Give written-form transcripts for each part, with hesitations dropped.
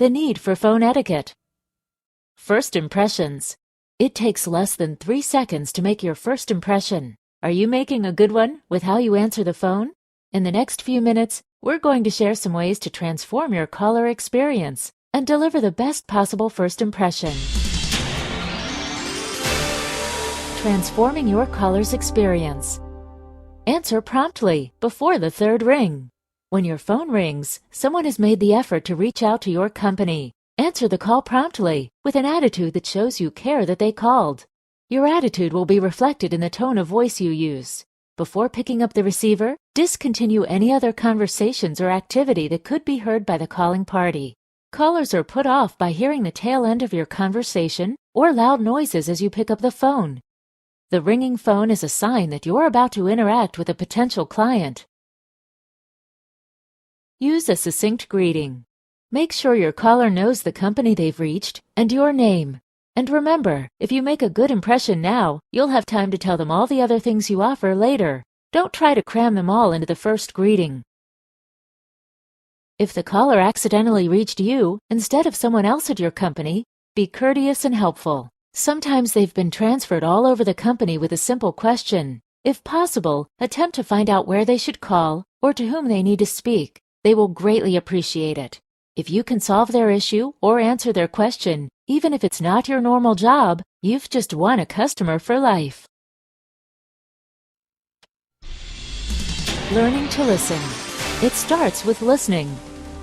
The need for phone etiquette. First impressions. It takes less than 3 seconds to make your first impression. Are you making a good one with how you answer the phone? In the next few minutes, we're going to share some ways to transform your caller experience and deliver the best possible first impression. Transforming your caller's experience. Answer promptly before the third ring. When your phone rings, someone has made the effort to reach out to your company. Answer the call promptly, with an attitude that shows you care that they called. Your attitude will be reflected in the tone of voice you use. Before picking up the receiver, discontinue any other conversations or activity that could be heard by the calling party. Callers are put off by hearing the tail end of your conversation or loud noises as you pick up the phone. The ringing phone is a sign that you're about to interact with a potential client. Use a succinct greeting. Make sure your caller knows the company they've reached and your name. And remember, if you make a good impression now, you'll have time to tell them all the other things you offer later. Don't try to cram them all into the first greeting. If the caller accidentally reached you instead of someone else at your company, be courteous and helpful. Sometimes they've been transferred all over the company with a simple question. If possible, attempt to find out where they should call or to whom they need to speak. They will greatly appreciate it. If you can solve their issue or answer their question, even if it's not your normal job, you've just won a customer for life. Learning to listen. It starts with listening.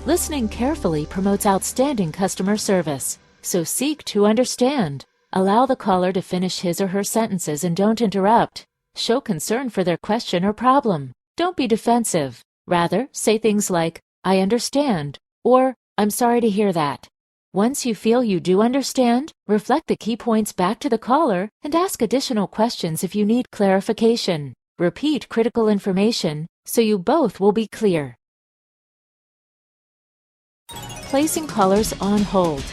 Listening carefully promotes outstanding customer service, so seek to understand. Allow the caller to finish his or her sentences and don't interrupt. Show concern for their question or problem. Don't be defensive. Rather, say things like, "I understand," or "I'm sorry to hear that." Once you feel you do understand, reflect the key points back to the caller and ask additional questions if you need clarification. Repeat critical information so you both will be clear. Placing callers on hold.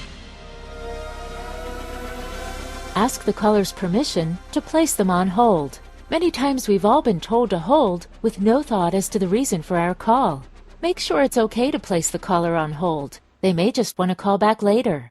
Ask the caller's permission to place them on hold. Many times we've all been told to hold with no thought as to the reason for our call. Make sure it's okay to place the caller on hold. They may just want to call back later.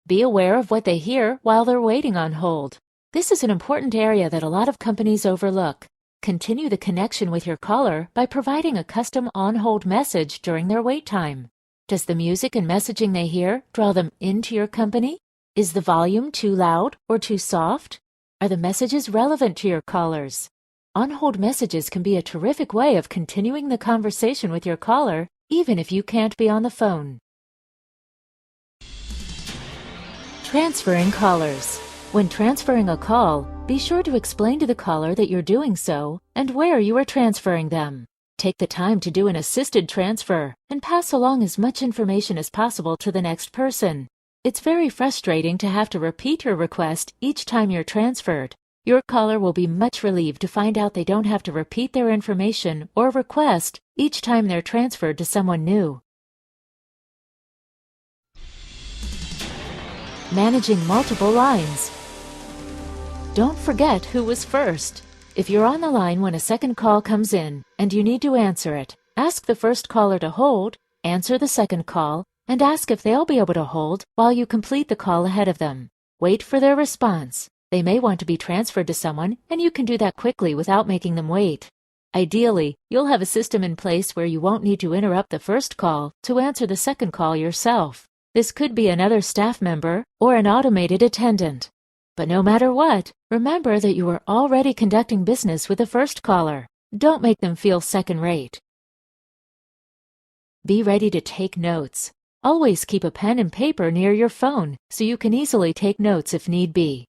Be aware of what they hear while they're waiting on hold. This is an important area that a lot of companies overlook. Continue the connection with your caller by providing a custom on-hold message during their wait time. Does the music and messaging they hear draw them into your company? Is the volume too loud or too soft? Are the messages relevant to your callers? On-hold messages can be a terrific way of continuing the conversation with your caller, even if you can't be on the phone. Transferring callers. When transferring a call, be sure to explain to the caller that you're doing so and where you are transferring them. Take the time to do an assisted transfer and pass along as much information as possible to the next person. It's very frustrating to have to repeat your request each time you're transferred. Your caller will be much relieved to find out they don't have to repeat their information or request each time they're transferred to someone new. Managing multiple lines. Don't forget who was first. If you're on the line when a second call comes in and you need to answer it, ask the first caller to hold, answer the second call, and ask if they'll be able to hold while you complete the call ahead of them. Wait for their response. They may want to be transferred to someone, and you can do that quickly without making them wait. Ideally, you'll have a system in place where you won't need to interrupt the first call to answer the second call yourself. This could be another staff member or an automated attendant. But no matter what, remember that you are already conducting business with the first caller. Don't make them feel second-rate. Be ready to take notes. Always keep a pen and paper near your phone so you can easily take notes if need be.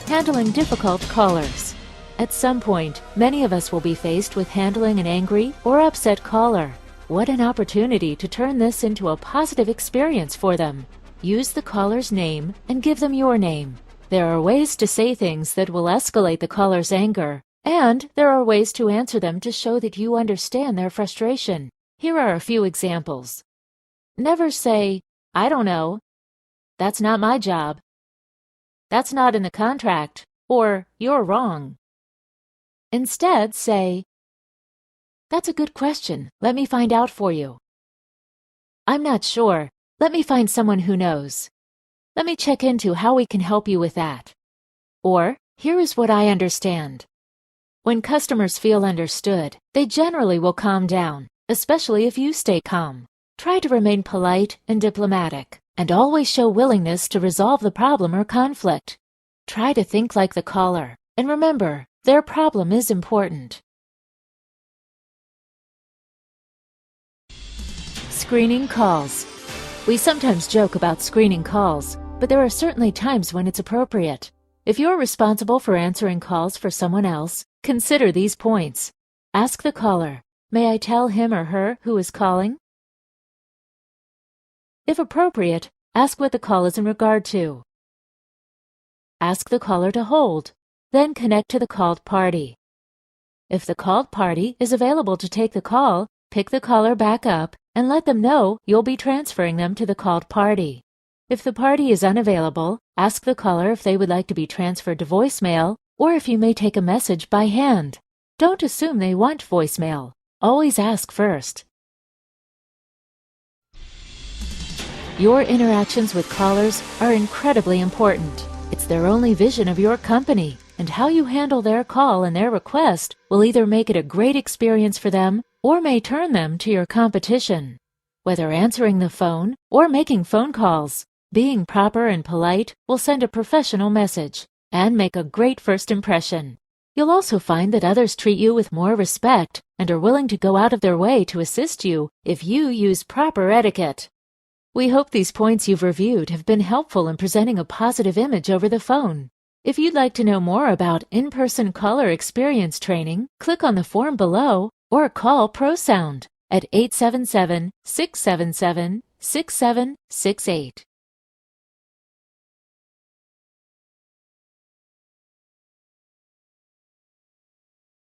Handling difficult callers. At some point, many of us will be faced with handling an angry or upset caller. What an opportunity to turn this into a positive experience for them. Use the caller's name and give them your name. There are ways to say things that will escalate the caller's anger, and there are ways to answer them to show that you understand their frustration. Here are a few examples. Never say, "I don't know," "That's not my job," "That's not in the contract," or "You're wrong." Instead, say, That's a good question. Let me find out for you. I'm not sure. Let me find someone who knows. Let me check into how we can help you with that. Or, here is what I understand. When customers feel understood, they generally will calm down, especially if you stay calm. Try to remain polite and diplomatic, and always show willingness to resolve the problem or conflict. Try to think like the caller, and remember, their problem is important. Screening calls. We sometimes joke about screening calls, but there are certainly times when it's appropriate. If you're responsible for answering calls for someone else, consider these points. Ask the caller, "May I tell him or her who is calling?" If appropriate, ask what the call is in regard to. Ask the caller to hold, then connect to the called party. If the called party is available to take the call, pick the caller back up and let them know you'll be transferring them to the called party. If the party is unavailable, ask the caller if they would like to be transferred to voicemail or if you may take a message by hand. Don't assume they want voicemail. Always ask first. Your interactions with callers are incredibly important. It's their only vision of your company, and how you handle their call and their request will either make it a great experience for them or may turn them to your competition. Whether answering the phone or making phone calls, being proper and polite will send a professional message and make a great first impression. You'll also find that others treat you with more respect and are willing to go out of their way to assist you if you use proper etiquette. We hope these points you've reviewed have been helpful in presenting a positive image over the phone. If you'd like to know more about in-person caller experience training, click on the form below or call ProSound at 877-677-6768.